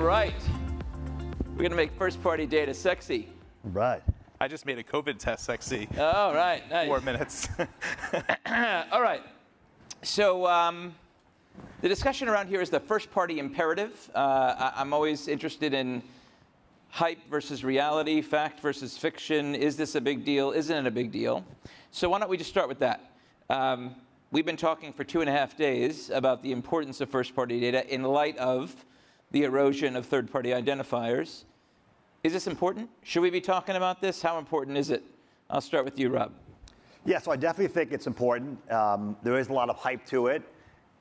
right. We're going to make first-party data sexy. Right. I just made a COVID test sexy. All right, nice. 4 minutes. All right. So the discussion around here is the first-party imperative. I'm always interested in hype versus reality, fact versus fiction. Is this a big deal? Isn't it a big deal? So why don't we just start with that? We've been talking for 2.5 days about the importance of first-party data in light of the erosion of third-party identifiers. Is this important? Should we be talking about this? How important is it? I'll start with you, Rob. Yeah, so I definitely think it's important. There is a lot of hype to it,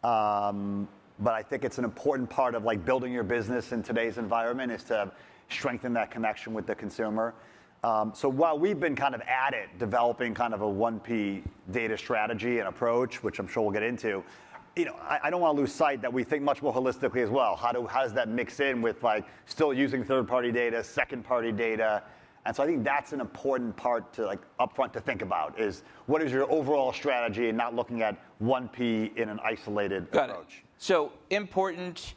but I think it's an important part of like building your business in today's environment is to strengthen that connection with the consumer. So while we've been kind of at it, developing kind of a 1P data strategy and approach, which I'm sure we'll get into, I don't want to lose sight that we think much more holistically as well. How does that mix in with like still using third-party data, second-party data? And so I think that's an important part to like upfront to think about is what is your overall strategy and not looking at 1P in an isolated Got approach. It. So important,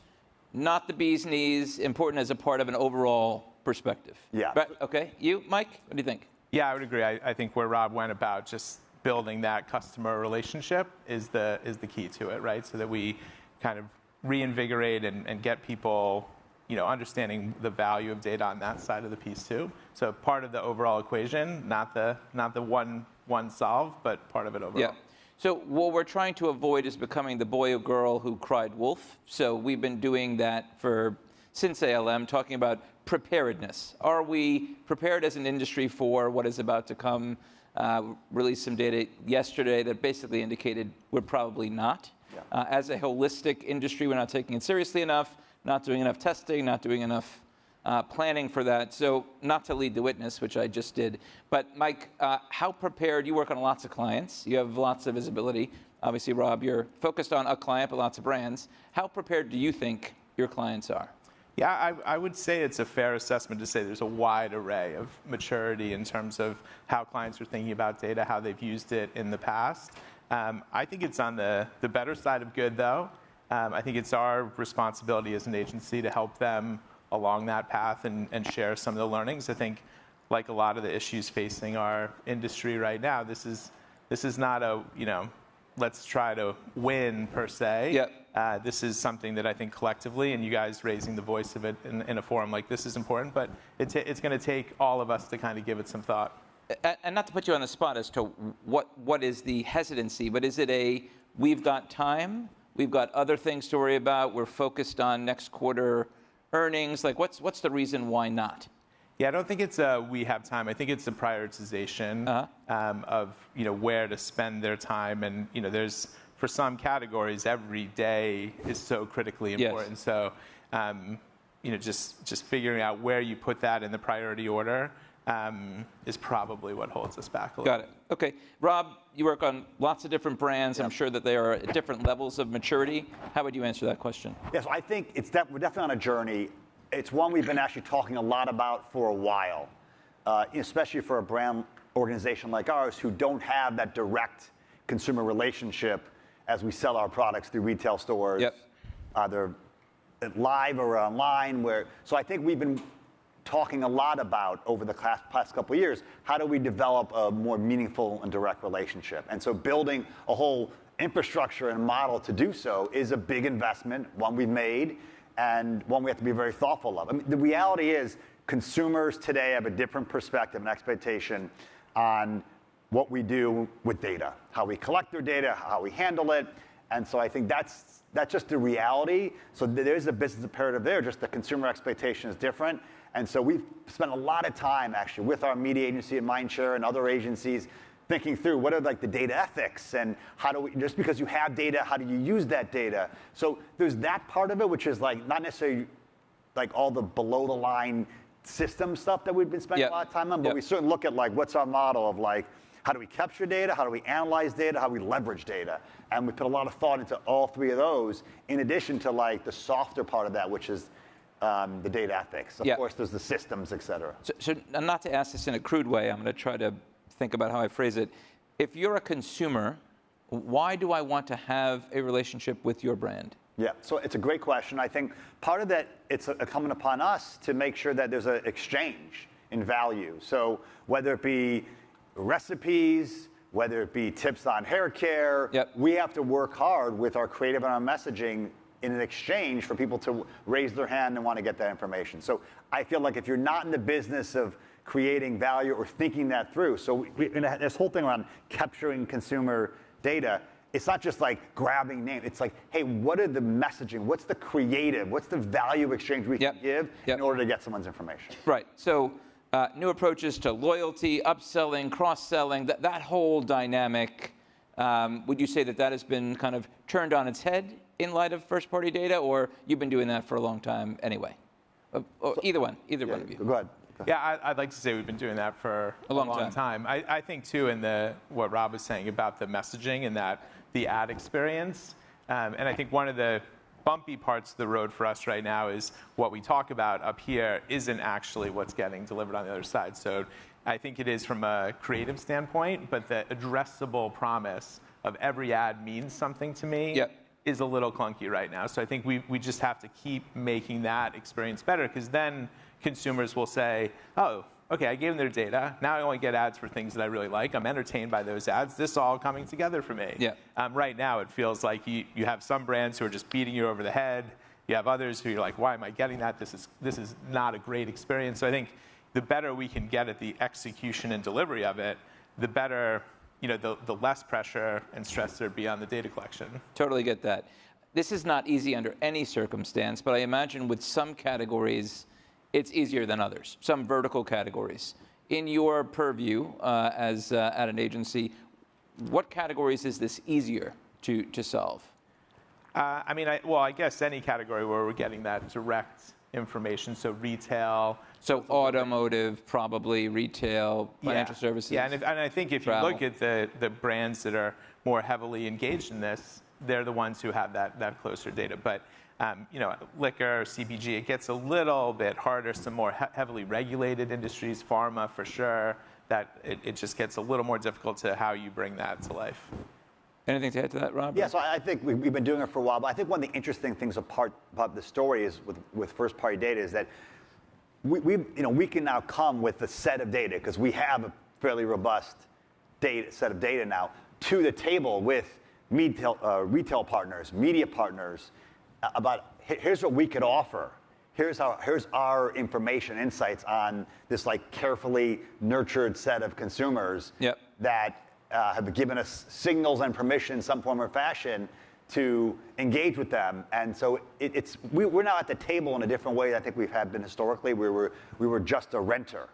not the bee's knees, important as a part of an overall perspective. Yeah. Right? Okay. You, Mike, what do you think? Yeah, I would agree. I think where Rob went about just building that customer relationship is the key to it, right? So that we kind of reinvigorate and get people, understanding the value of data on that side of the piece too. So part of the overall equation, not the one solve, but part of it overall. Yeah. So what we're trying to avoid is becoming the boy or girl who cried wolf. So we've been doing that since ALM, talking about preparedness. Are we prepared as an industry for what is about to come? Released some data yesterday that basically indicated we're probably not. Yeah. As a holistic industry, we're not taking it seriously enough, not doing enough testing, not doing enough planning for that. So not to lead the witness, which I just did. But Mike, how prepared, you work on lots of clients, you have lots of visibility. Obviously, Rob, you're focused on a client, but lots of brands. How prepared do you think your clients are? Yeah, I would say it's a fair assessment to say there's a wide array of maturity in terms of how clients are thinking about data, how they've used it in the past. I think it's on the better side of good, though. I think it's our responsibility as an agency to help them along that path and share some of the learnings. I think, like a lot of the issues facing our industry right now, this is not a, let's try to win per se. Yep. This is something that I think collectively, and you guys raising the voice of it in a forum like this is important, but it's going to take all of us to kind of give it some thought. And not to put you on the spot as to what is the hesitancy, but is it we've got time, we've got other things to worry about, we're focused on next quarter earnings, like what's the reason why not? Yeah, I don't think it's we have time. I think it's a prioritization of where to spend their time, and there's for some categories every day is so critically important. Yes. So just figuring out where you put that in the priority order is probably what holds us back a little. Got it. Okay, Rob, you work on lots of different brands. Yep. I'm sure that they are at different levels of maturity. How would you answer that question? Yes, I think we're definitely on a journey. It's one we've been actually talking a lot about for a while, especially for a brand organization like ours who don't have that direct consumer relationship as we sell our products through retail stores, yep. Either live or online. So I think we've been talking a lot about over the past couple of years, how do we develop a more meaningful and direct relationship? And so building a whole infrastructure and model to do so is a big investment, one we've made, and one we have to be very thoughtful of. I mean, the reality is consumers today have a different perspective and expectation on what we do with data, how we collect their data, how we handle it. And so I think that's just the reality. So there's a business imperative there, just the consumer expectation is different. And so we've spent a lot of time actually with our media agency at Mindshare and other agencies thinking through what are like the data ethics and how do we, just because you have data, how do you use that data? So there's that part of it, which is like not necessarily like all the below the line system stuff that we've been spending a lot of time on, but we certainly look at like what's our model of like, how do we capture data? How do we analyze data? How do we leverage data? And we put a lot of thought into all three of those, in addition to like the softer part of that, which is the data ethics. Of course, there's the systems, et cetera. So not to ask this in a crude way, I'm going to try to think about how I phrase it. If you're a consumer, why do I want to have a relationship with your brand? Yeah, so it's a great question. I think part of that, it's incumbent upon us to make sure that there's an exchange in value. So whether it be recipes, whether it be tips on hair care, we have to work hard with our creative and our messaging in an exchange for people to raise their hand and want to get that information. So I feel like if you're not in the business of creating value or thinking that through, so this whole thing around capturing consumer data, it's not just like grabbing name. It's like, hey, what are the messaging? What's the creative? What's the value exchange we can give in order to get someone's information? Right. So new approaches to loyalty, upselling, cross-selling, that whole dynamic, would you say that has been kind of turned on its head in light of first-party data, or you've been doing that for a long time anyway? Either one of you. Go ahead. Yeah, I'd like to say we've been doing that for a long time. I think, too, in what Rob was saying about the messaging and the ad experience, and I think one of the bumpy parts of the road for us right now is what we talk about up here isn't actually what's getting delivered on the other side. So I think it is from a creative standpoint, but the addressable promise of every ad means something to me is a little clunky right now. So I think we just have to keep making that experience better, because then consumers will say, oh, okay, I gave them their data. Now I only get ads for things that I really like. I'm entertained by those ads. This is all coming together for me. Right now, it feels like you have some brands who are just beating you over the head. You have others who you're like, why am I getting that? This is not a great experience. So I think the better we can get at the execution and delivery of it, the better, the less pressure and stress there'd be on the data collection. Totally get that. This is not easy under any circumstance, but I imagine with some categories, it's easier than others, some vertical categories. In your purview as at an agency, what categories is this easier to solve? I guess any category where we're getting that direct information, so retail. So automotive, probably retail, financial services. Yeah, and I think if travel. You look at the brands that are more heavily engaged in this, they're the ones who have that closer data. But liquor, CPG, it gets a little bit harder. Some more heavily regulated industries, pharma for sure, that it just gets a little more difficult to how you bring that to life. Anything to add to that, Rob? Yeah, so I think we've been doing it for a while, but I think one of the interesting things about the story is with first-party data is that we can now come with a set of data, because we have a fairly robust set of data now, to the table with retail partners, media partners, about here's what we could offer. Here's our information insights on this carefully nurtured set of consumers that have given us signals and permission in some form or fashion to engage with them. And so we're now at the table in a different way than I think we've been historically. We were just a renter.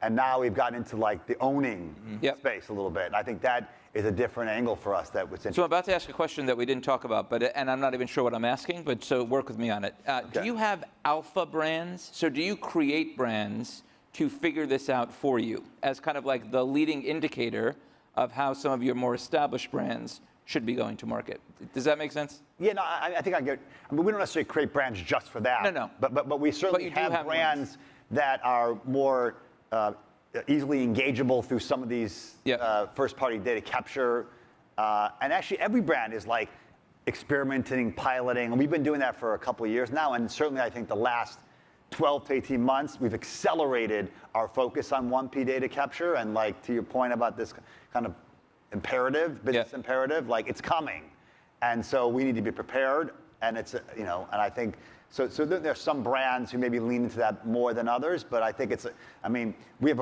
And now we've gotten into the owning space a little bit. And I think that is a different angle for us that was interesting. So I'm about to ask a question that we didn't talk about, and I'm not even sure what I'm asking, but so work with me on it. Do you have alpha brands? So do you create brands to figure this out for you as kind of like the leading indicator of how some of your more established brands should be going to market? Does that make sense? Yeah, no, I think I get. We don't necessarily create brands just for that. No. But we certainly have brands that are more easily engageable through some of these first-party data capture. And actually, every brand is experimenting, piloting. And we've been doing that for a couple of years now. And certainly, I think the last 12 to 18 months, we've accelerated our focus on 1P data capture. And to your point about this kind of imperative, business imperative, it's coming. And so we need to be prepared. And it's, and I think, so there's some brands who maybe lean into that more than others, but I think we have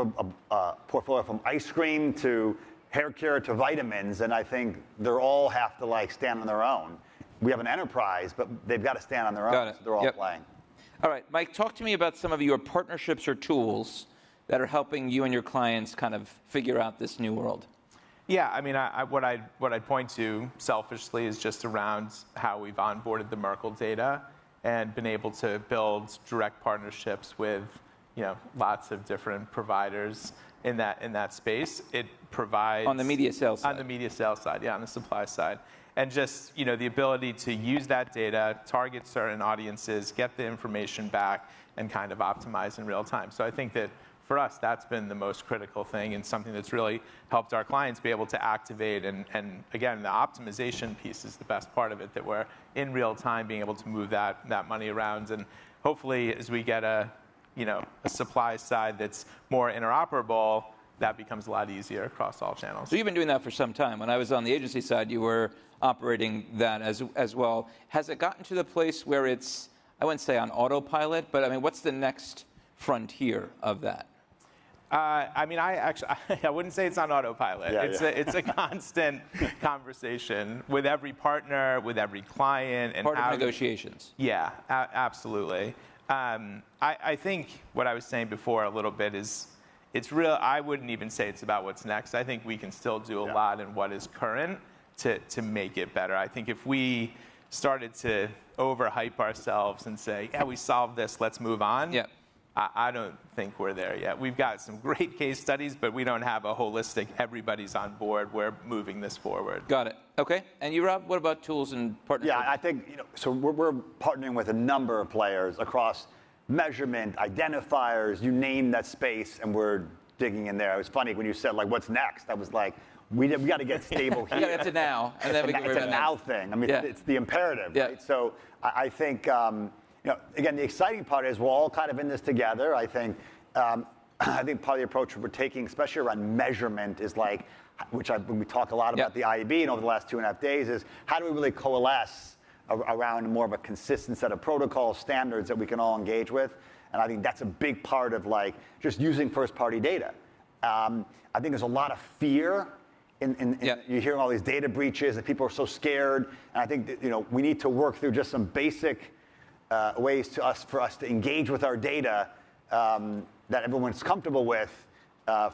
a portfolio from ice cream to hair care to vitamins, and I think they're all have to stand on their own. We have an enterprise, but they've got to stand on their own, so they're all playing. All right, Mike, talk to me about some of your partnerships or tools that are helping you and your clients kind of figure out this new world. Yeah, what I'd point to selfishly is just around how we've onboarded the Merkle data and been able to build direct partnerships with, lots of different providers in that space. It provides on the media sales side. On the media sales side, on the supply side, and just the ability to use that data, target certain audiences, get the information back, and kind of optimize in real time. So I think that for us, that's been the most critical thing and something that's really helped our clients be able to activate. And again, the optimization piece is the best part of it, that we're in real time being able to move that money around. And hopefully, as we get a supply side that's more interoperable, that becomes a lot easier across all channels. So you've been doing that for some time. When I was on the agency side, you were operating that as well. Has it gotten to the place where it's, I wouldn't say on autopilot, but I mean, what's the next frontier of that? I mean, I wouldn't say it's on autopilot. Yeah, It's a constant conversation with every partner, with every client. And Part of negotiations. Yeah, absolutely. I think what I was saying before a little bit is, it's real. I wouldn't even say it's about what's next. I think we can still do a lot in what is current to make it better. I think if we started to overhype ourselves and say, yeah, we solved this, let's move on. Yeah. I don't think we're there yet. We've got some great case studies, but we don't have a holistic, everybody's on board, we're moving this forward. Got it. Okay. And you, Rob, what about tools and partnerships? Yeah, I think, so we're partnering with a number of players across measurement, identifiers, you name that space, and we're digging in there. It was funny when you said, like, what's next? I was like, we got to get stable here. We got to get to now, and then we can It's a now thing. I mean, it's the imperative, right? So I think, again, the exciting part is we're all kind of in this together. I think part of the approach we're taking, especially around measurement, is like, we talk a lot about the IAB and over the last 2.5 days, is how do we really coalesce around more of a consistent set of protocols, standards that we can all engage with? And I think that's a big part of like just using first-party data. I think there's a lot of fear you're hearing all these data breaches and people are so scared. And I think that, we need to work through just some basic ways for us to engage with our data that everyone's comfortable with.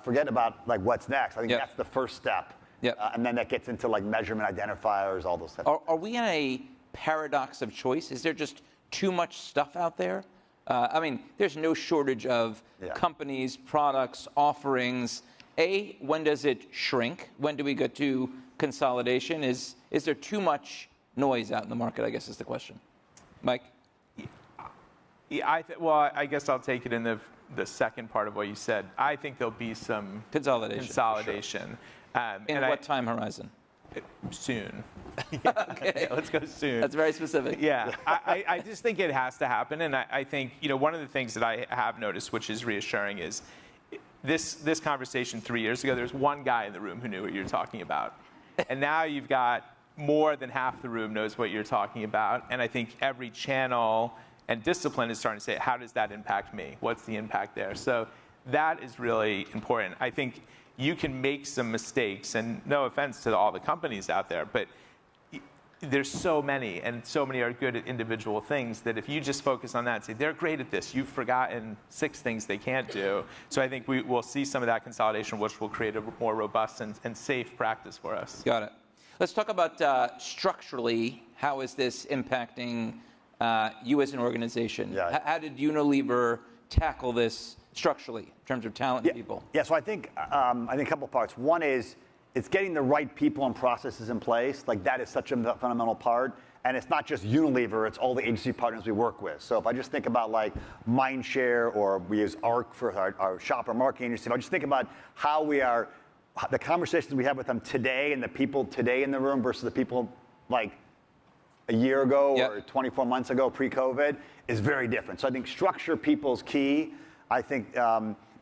Forget about like what's next. I think that's the first step. And then that gets into like measurement identifiers, all those things. Are we in a paradox of choice? Is there just too much stuff out there? I mean, there's no shortage of companies, products, offerings. When does it shrink? When do we get to consolidation? Is there too much noise out in the market, I guess is the question. Mike? Yeah, I guess I'll take it in the second part of what you said. I think there'll be some consolidation. In what time horizon? Soon. Okay. Let's go soon. That's very specific. Yeah, I just think it has to happen. And I think, one of the things that I have noticed, which is reassuring, is this conversation 3 years ago, there's one guy in the room who knew what you're talking about. And now you've got more than half the room knows what you're talking about. And I think every channel and discipline is starting to say, how does that impact me? What's the impact there? So that is really important. I think you can make some mistakes, and no offense to all the companies out there, but there's so many, and so many are good at individual things, that if you just focus on that and say, they're great at this, you've forgotten 6 things they can't do. So I think we will see some of that consolidation, which will create a more robust and safe practice for us. Got it. Let's talk about structurally, how is this impacting you as an organization? How did Unilever tackle this structurally in terms of talent and people? Yeah, so I think a couple parts. One is it's getting the right people and processes in place. Like that is such a fundamental part. And it's not just Unilever, it's all the agency partners we work with. So if I just think about like Mindshare, or we use ARC for our shopper marketing agency, if I just think about how we are, the conversations we have with them today and the people today in the room versus the people like a year ago or 24 months ago pre-COVID is very different. So I think structure people is key. I think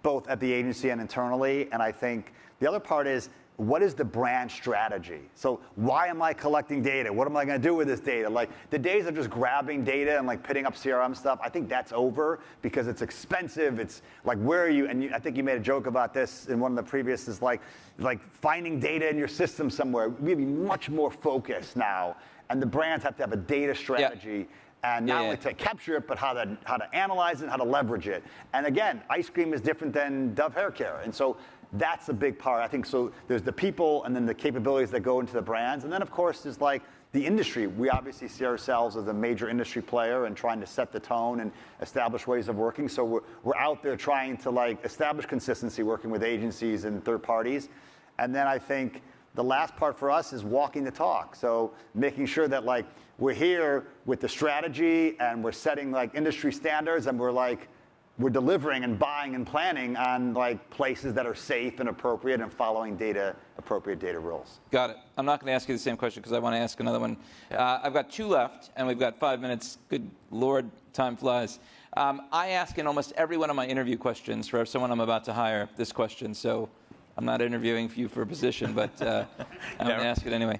both at the agency and internally. And I think the other part is, what is the brand strategy? So why am I collecting data? What am I going to do with this data? Like the days of just grabbing data and like pitting up CRM stuff, I think that's over because it's expensive. It's like, where are you? And I think you made a joke about this in one of the previous, is like finding data in your system somewhere. We be much more focused now. And the brands have to have a data strategy. And not only to capture it, but how to analyze it, how to leverage it. And again, ice cream is different than Dove hair care. And so that's a big part. I think so there's the people and then the capabilities that go into the brands. And then of course there's like the industry. We obviously see ourselves as a major industry player and trying to set the tone and establish ways of working. So we're out there trying to like establish consistency, working with agencies and third parties. And then I think the last part for us is walking the talk. So making sure that like we're here with the strategy and we're setting like industry standards and we're like we're delivering and buying and planning on like places that are safe and appropriate and following appropriate data rules. Got it. I'm not going to ask you the same question because I want to ask another one. I've got 2 left, and we've got 5 minutes. Good Lord, time flies. I ask in almost every one of my interview questions for someone I'm about to hire this question, so I'm not interviewing you for a position, but I'm going to ask it anyway.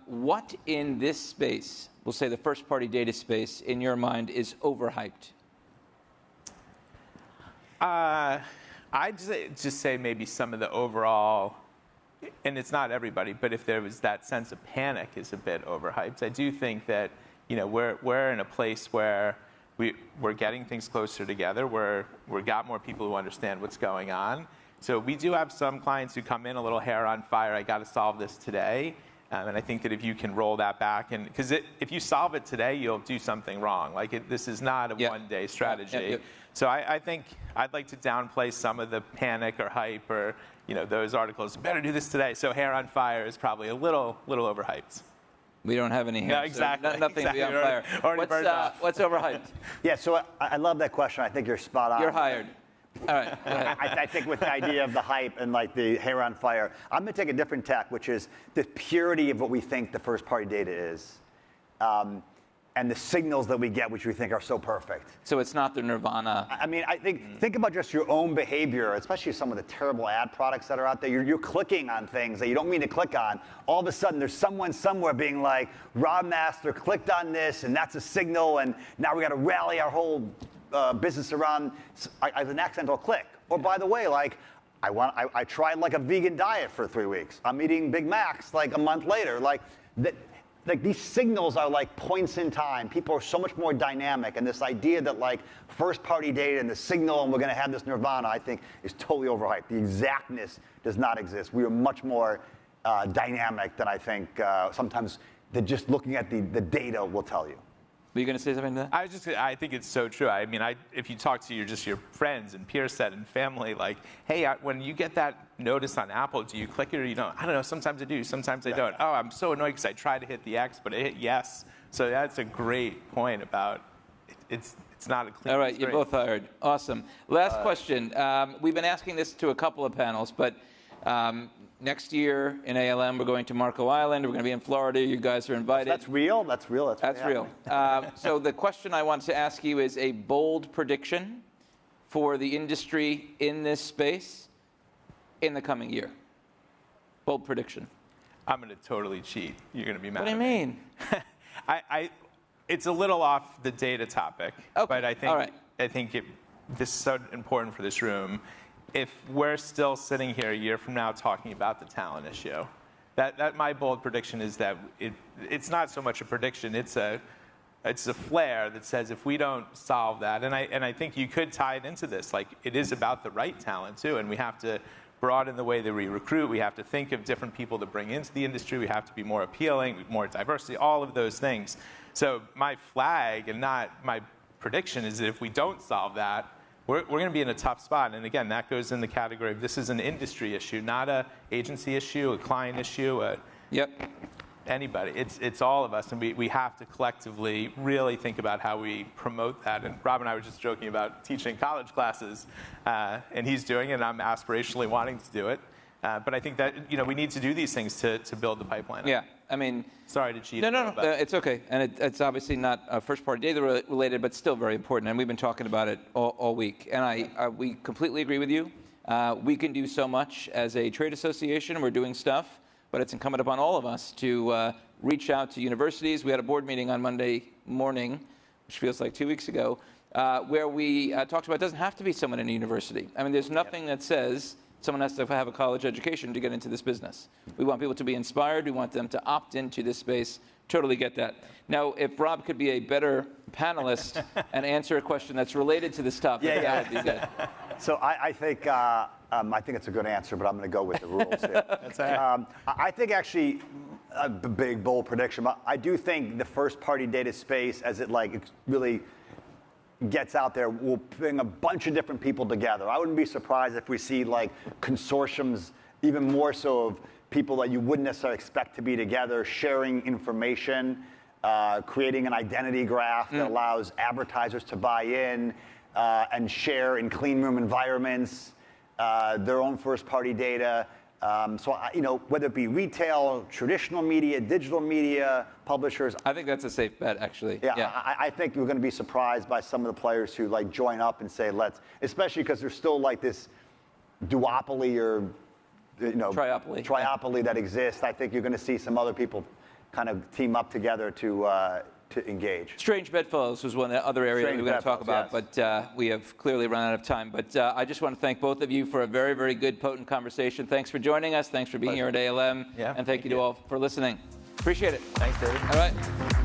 What in this space, we'll say the first-party data space, in your mind is overhyped? I'd just say maybe some of the overall, and it's not everybody, but if there was that sense of panic is a bit overhyped. I do think that we're in a place where we're getting things closer together. We've got more people who understand what's going on. So we do have some clients who come in a little hair on fire. I got to solve this today. And I think that if you can roll that back, and because if you solve it today, you'll do something wrong. Like this is not a one-day strategy. So I think I'd like to downplay some of the panic or hype or those articles. Better do this today. So hair on fire is probably a little overhyped. We don't have any hair. No, exactly. So nothing to be on fire. What's overhyped? Yeah, so I love that question. I think you're spot on. You're hired. All right, go ahead. I think with the idea of the hype and like the hair on fire, I'm going to take a different tack, which is the purity of what we think the first-party data is, and the signals that we get, which we think are so perfect. So it's not the nirvana. I mean, I think about just your own behavior, especially some of the terrible ad products that are out there. You're clicking on things that you don't mean to click on. All of a sudden, there's someone somewhere being like, Rob Master clicked on this, and that's a signal, and now we got to rally our whole business around as an accidental click. Or by the way, like I tried like a vegan diet for 3 weeks. I'm eating Big Macs like a month later. Like these signals are like points in time. People are so much more dynamic, and this idea that like first-party data and the signal and we're going to have this nirvana, I think, is totally overhyped. The exactness does not exist. We are much more dynamic than I think sometimes just looking at the data will tell you. Were you going to say something to that? I think it's so true. I mean, if you talk to your friends and peer set and family, like, hey, when you get that notice on Apple, do you click it or you don't? I don't know. Sometimes I do. Sometimes I don't. Oh, I'm so annoyed because I tried to hit the X, but it hit yes. So that's a great point about it's not a clean. All right, you're both hired. Awesome. Last question. We've been asking this to a couple of panels, but next year in ALM, we're going to Marco Island. We're going to be in Florida. You guys are invited. That's real? That's real? That's real. So the question I want to ask you is a bold prediction for the industry in this space in the coming year. Bold prediction. I'm going to totally cheat. You're going to be mad. What do you mean? It's a little off the data topic, okay. But I think this is so important for this room. If we're still sitting here a year from now talking about the talent issue, that my bold prediction is that it's not so much a prediction, it's a flare that says if we don't solve that, and I think you could tie it into this, like it is about the right talent too, and we have to broaden the way that we recruit, we have to think of different people to bring into the industry, we have to be more appealing, more diversity, all of those things. So my flag and not my prediction is that if we don't solve that, we're going to be in a tough spot. And again, that goes in the category of this is an industry issue, not an agency issue, a client issue, anybody. It's all of us. And we have to collectively really think about how we promote that. And Rob and I were just joking about teaching college classes. And he's doing it, and I'm aspirationally wanting to do it. But I think that we need to do these things to build the pipeline. Yeah, I mean, sorry to cheat. No, it's okay, and it's obviously not first-party data related, but still very important. And we've been talking about it all week. And we completely agree with you. We can do so much as a trade association. We're doing stuff, but it's incumbent upon all of us to reach out to universities. We had a board meeting on Monday morning, which feels like 2 weeks ago, where we talked about it doesn't have to be someone in a university. I mean, there's nothing that says someone has to have a college education to get into this business. We want people to be inspired. We want them to opt into this space. Totally get that. Now, if Rob could be a better panelist and answer a question that's related to this topic, that would be good. So I think it's a good answer, but I'm going to go with the rules here. That's all right. I think actually a big, bold prediction. But I do think the first-party data space, as it really gets out there, will bring a bunch of different people together. I wouldn't be surprised if we see consortiums, even more so of people that you wouldn't necessarily expect to be together, sharing information, creating an identity graph that allows advertisers to buy in, and share in clean room environments their own first-party data. Whether it be retail, traditional media, digital media, publishers. I think that's a safe bet, actually. Yeah. I think we're going to be surprised by some of the players who like join up and say, especially because there's still like this duopoly or triopoly that exists. I think you're going to see some other people kind of team up together to engage. Strange bedfellows was one other area that we were going to talk about, yes. but we have clearly run out of time. But I just want to thank both of you for a very, very good, potent conversation. Thanks for joining us. Thanks for being here at ALM. Yeah, and thank you to all for listening. Appreciate it. Thanks, David. All right.